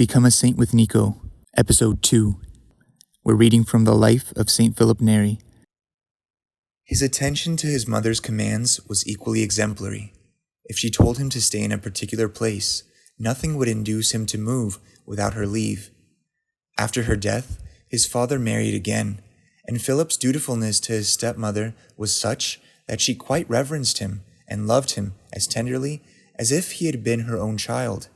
Become a Saint with Nico, Episode 2. We're reading from the life of St. Philip Neri. His attention to his mother's commands was equally exemplary. If she told him to stay in a particular place, nothing would induce him to move without her leave. After her death, his father married again, and Philip's dutifulness to his stepmother was such that she quite reverenced him and loved him as tenderly as if he had been her own child,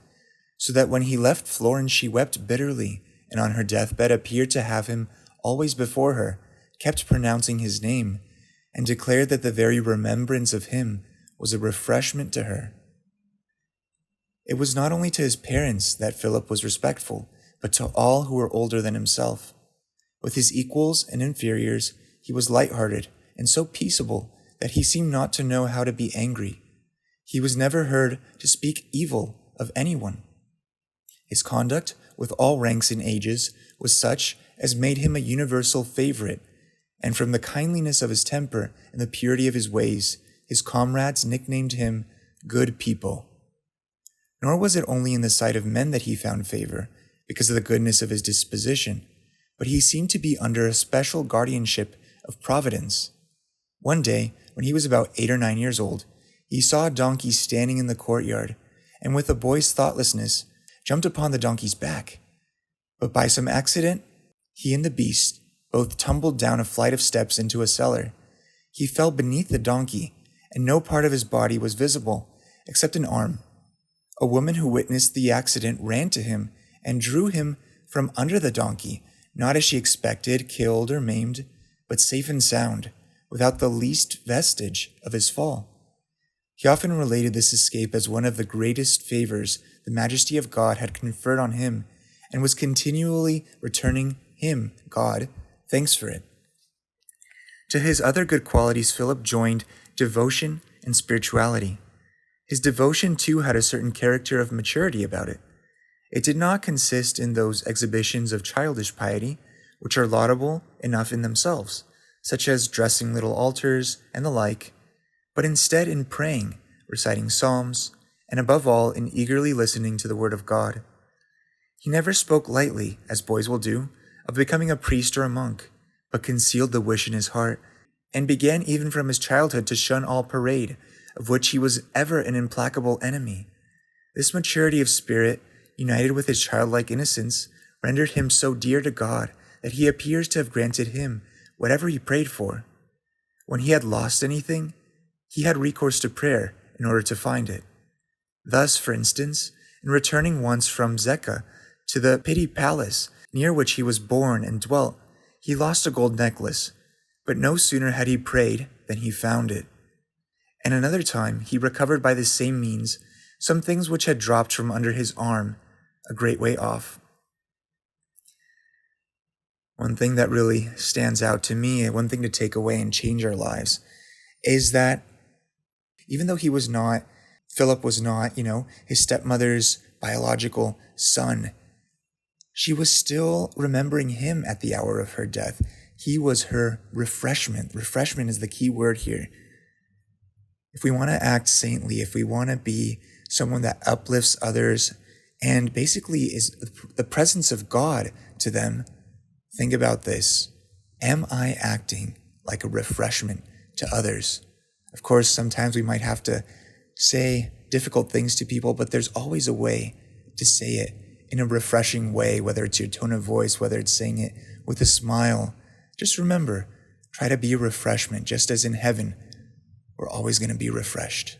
so that when he left Florence she wept bitterly, and on her deathbed appeared to have him always before her, kept pronouncing his name, and declared that the very remembrance of him was a refreshment to her. It was not only to his parents that Philip was respectful, but to all who were older than himself. With his equals and inferiors, he was light-hearted and so peaceable that he seemed not to know how to be angry. He was never heard to speak evil of anyone. His conduct, with all ranks and ages, was such as made him a universal favorite, and from the kindliness of his temper and the purity of his ways, his comrades nicknamed him Good People. Nor was it only in the sight of men that he found favor, because of the goodness of his disposition, but he seemed to be under a special guardianship of Providence. One day, when he was about 8 or 9 years old, he saw a donkey standing in the courtyard, and with a boy's thoughtlessness, jumped upon the donkey's back. But by some accident, he and the beast both tumbled down a flight of steps into a cellar. He fell beneath the donkey, and no part of his body was visible, except an arm. A woman who witnessed the accident ran to him and drew him from under the donkey, not as she expected, killed or maimed, but safe and sound, without the least vestige of his fall. He often related this escape as one of the greatest favors the majesty of God had conferred on him, and was continually returning him, God, thanks for it. To his other good qualities Philip joined devotion and spirituality. His devotion too had a certain character of maturity about it. It did not consist in those exhibitions of childish piety, which are laudable enough in themselves, such as dressing little altars and the like, but instead in praying, reciting psalms, and above all in eagerly listening to the word of God. He never spoke lightly, as boys will do, of becoming a priest or a monk, but concealed the wish in his heart, and began even from his childhood to shun all parade, of which he was ever an implacable enemy. This maturity of spirit, united with his childlike innocence, rendered him so dear to God that he appears to have granted him whatever he prayed for. When he had lost anything, he had recourse to prayer in order to find it. Thus, for instance, in returning once from Zecca to the Pitti Palace, near which he was born and dwelt, he lost a gold necklace, but no sooner had he prayed than he found it. And another time he recovered by the same means some things which had dropped from under his arm a great way off. One thing that really stands out to me, one thing to take away and change our lives, is that even though Philip was not, his stepmother's biological son, she was still remembering him at the hour of her death. He was her refreshment. Refreshment is the key word here. If we want to act saintly, if we want to be someone that uplifts others and basically is the presence of God to them, think about this. Am I acting like a refreshment to others? Of course, sometimes we might have to say difficult things to people, but there's always a way to say it in a refreshing way, whether it's your tone of voice, whether it's saying it with a smile. Just remember, try to be a refreshment, just as in heaven, we're always going to be refreshed.